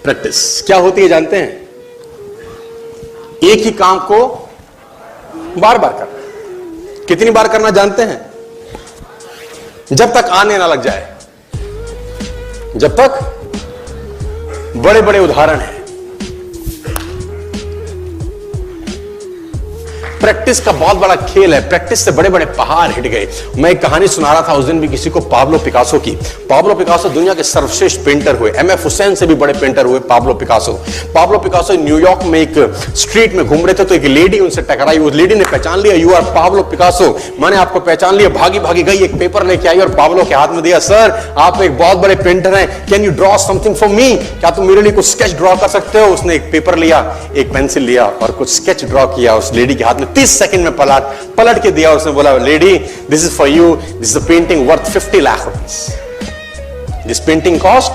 Practice क्या होती है जानते हैं? एक ही काम को बार बार करना। कितनी बार करना जानते हैं? जब तक आने ना लग जाए, जब तक। बड़े बड़े उदाहरण हैं। प्रैक्टिस का बहुत बड़ा खेल है। प्रैक्टिस से बड़े बड़े पहाड़ हिट गए। मैं एक कहानी सुना रहा था उस दिन भी किसी को, पाब्लो पिकासो की। पाब्लो पिकासो दुनिया के सर्वश्रेष्ठ पेंटर हुए। एमएफ हुसैन से भी बड़े पेंटर हुए Pablo Picasso. Pablo Picasso New York में एक स्ट्रीट में घूम रहे थे तो एक लेडी उनसे टकराई। उस लेडी ने पहचान लिया, यू आर पाब्लो पिकासो, मैंने आपको पहचान लिया। भागी भागी गई, एक पेपर लेके आई और पाब्लो के हाथ में दिया। सर आप एक बहुत बड़े पेंटर हैं, can you draw something for me? क्या तुम मेरे लिए कुछ स्केच ड्रॉ कर सकते हो? उसने एक पेपर लिया, एक पेंसिल लिया और कुछ स्केच ड्रॉ किया उस लेडी के हाथ में। 30 सेकंड में पलट के दिया। उसने बोला, lady this is for you, this is a painting worth 50 lakh rupees. This painting cost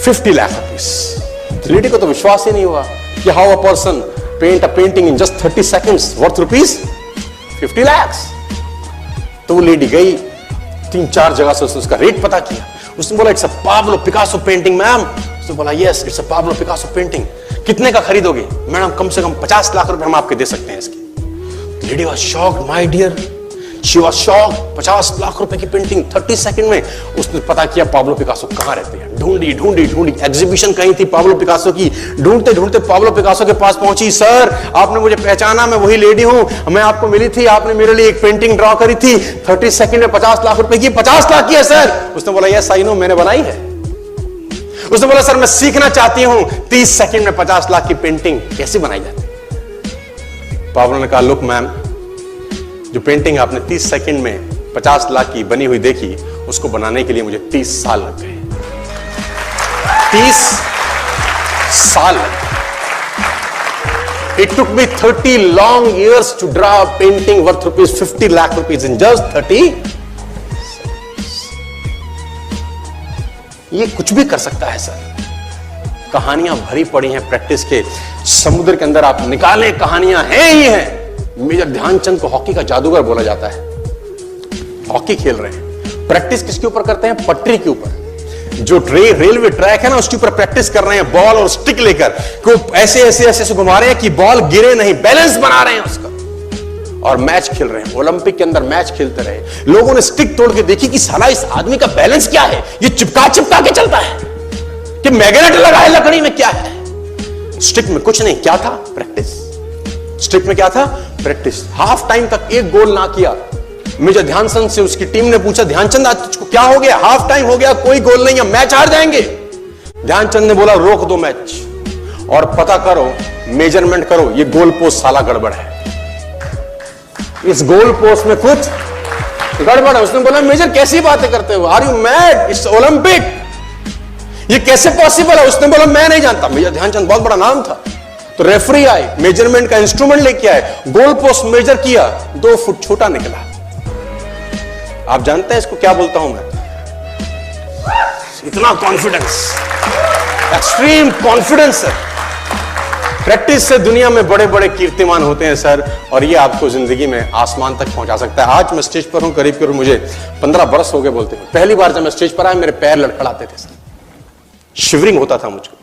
50 lakh rupees. Lady को तो विश्वास ही नहीं हुआ कि how a person paint a painting in just 30 seconds worth rupees 50 lakh. तो वो लेडी गई, 3-4 जगह से उसने उसका रेट पता किया। उसने बोला, it's a Pablo Picasso painting ma'am. उसने बोला, yes it's a Pablo Picasso painting. कितने का खरीदोगे? मैडम कम से कम 50 लाख रुपए हम आपके दे सकते हैं इसके। Lady was shocked, my dear, she was shocked. 50 lakh रुपए की पेंटिंग 30 सेकंड में। उसने पता किया पाब्लो पिकासो कहां रहते हैं। ढूंढी ढूंढी ढूंढी, एग्जीबिशन कहीं थी पाब्लो पिकासो की। ढूंढते ढूंढते पाब्लो पिकासो के पास पहुंची। सर आपने मुझे पहचाना, मैं वही लेडी हूं, मैं आपको मिली थी, आपने मेरे लिए एक पेंटिंग ड्रॉ करी थी 30 सेकंड में 50 लाख रुपए की। 50 लाख की है सर। उसने बोला, यस आई नो, मैंने बनाई है। उसने बोला, सर मैं सीखना चाहती हूं 30 सेकंड में 50 लाख की पेंटिंग कैसे बनाई जाती है। पाब्लो ने कहा, लुक मैम, जो पेंटिंग आपने 30 सेकंड में 50 लाख की बनी हुई देखी, उसको बनाने के लिए मुझे 30 साल लग गए। 30 साल लग गए। It took me 30 long years to draw a painting worth rupees 50 lakh rupees in just 30। ये कुछ भी कर सकता है सर। कहानियां भरी पड़ी हैं प्रैक्टिस के समुद्र के अंदर। आप निकालें, कहानियां हैं ही हैं। मेजर ध्यानचंद को हॉकी का जादूगर बोला जाता है। हॉकी खेल रहे हैं, प्रैक्टिस किसके ऊपर करते हैं? पटरी के ऊपर। जो रेलवे ट्रैक है ना, उसके ऊपर प्रैक्टिस कर रहे हैं बॉल और स्टिक लेकर। को ऐसे ऐसे ऐसे घुमा रहे हैं कि बॉल गिरे नहीं, बैलेंस बना रहे हैं उसका। और मैच खेल रहे हैं। ओलंपिक के अंदर मैच खेलते रहे। लोगों ने स्टिक तोड़ के देखी कि साला इस आदमी का बैलेंस क्या है, ये चिपका चिपका के चलता है कि मैग्नेट लगा है लकड़ी में, क्या है? स्टिक में कुछ नहीं, क्या था? प्रैक्टिस। स्टिक में क्या था? प्रैक्टिस। हाफ टाइम तक एक गोल ना किया। मेजर ध्यानचंद से उसकी टीम ने पूछा, ध्यानचंद आज तुझको क्या हो गया? हाफ टाइम हो गया, कोई गोल नहीं है, मैच हार जाएंगे। ध्यानचंद ने बोला, रोक दो मैच और पता करो, मेजरमेंट करो, ये गोल पोस्ट साला गड़बड़ है, इस गोल पोस्ट में कुछ गड़बड़ है। उसने बोला, मेजर कैसी बातें करते हो? Are you mad? It's Olympic, ये कैसे पॉसिबल है? उसने बोला, मैं नहीं जानता। मेजर ध्यानचंद बहुत बड़ा नाम था। तो रेफरी आए, मेजरमेंट का इंस्ट्रूमेंट लेके आए, गोल पोस्ट मेजर किया, 2 फुट छोटा निकला। आप जानते हैं इसको क्या बोलता हूं मैं? इतना कॉन्फिडेंस, एक्सट्रीम कॉन्फिडेंस है। प्रैक्टिस से दुनिया में बड़े बड़े कीर्तिमान होते हैं सर, और ये आपको जिंदगी में आसमान तक पहुंचा सकता है। आज मैं स्टेज पर हूं, करीब करीब मुझे 15 बरस हो गए बोलते हैं। पहली बार जब मैं स्टेज पर आया, मेरे पैर लड़खड़ाते थे सर, शिवरिंग होता था मुझको।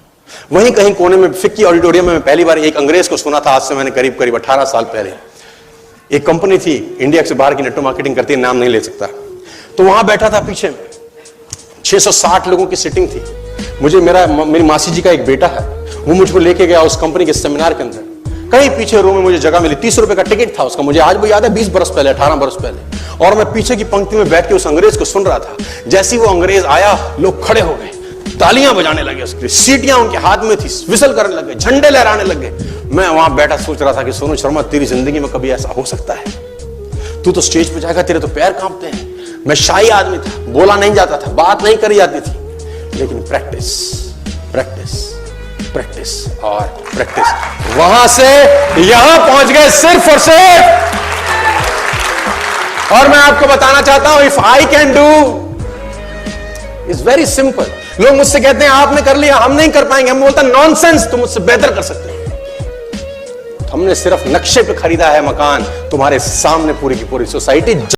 वहीं कहीं कोने में फिक्की ऑडिटोरियम में मैं पहली बार एक अंग्रेज को सुना था। आज से मैंने करीब करीब 18 साल पहले। एक कंपनी थी इंडिया से बाहर की, नेटवर्क मार्केटिंग करती है, नाम नहीं ले सकता। तो वहां बैठा था पीछे में, 660 लोगों की सिटिंग थी। मुझे मेरी मासी जी का एक बेटा है, वो मुझको लेके गया उस कंपनी के सेमिनार के अंदर। कहीं पीछे रूम में मुझे जगह मिली, 30 रुपए का टिकट था उसका। मुझे आज भी याद है, 20 बरस पहले, 18 बरस पहले। और मैं पीछे की पंक्ति में बैठ के उस अंग्रेज को सुन रहा था। जैसे ही वो अंग्रेज आया, लोग खड़े हो गए, तालियां बजाने लगे, उसकी सीटियां उनके हाथ में थी, विसल करने लगे, झंडे लहराने लगे। मैं वहां बैठा सोच रहा था कि सोनू शर्मा, तेरी जिंदगी में कभी ऐसा हो सकता है? तू तो स्टेज पे जाएगा, तेरे तो पैर कांपते हैं। मैं शाही आदमी था, बोला नहीं जाता था, बात नहीं करी जाती थी, लेकिन प्रैक्टिस प्रैक्टिस प्रैक्टिस और प्रैक्टिस, वहां से यहां पहुंच गए सिर्फ और सिर्फ। और मैं आपको बताना चाहता हूं, if I can do, it's very simple. लोग मुझसे कहते हैं आपने कर लिया, हम नहीं कर पाएंगे। हम बोलता नॉनसेंस, तुम मुझसे बेहतर कर सकते हैं। हमने सिर्फ नक्शे पे खरीदा है मकान, तुम्हारे सामने पूरी की पूरी सोसाइटी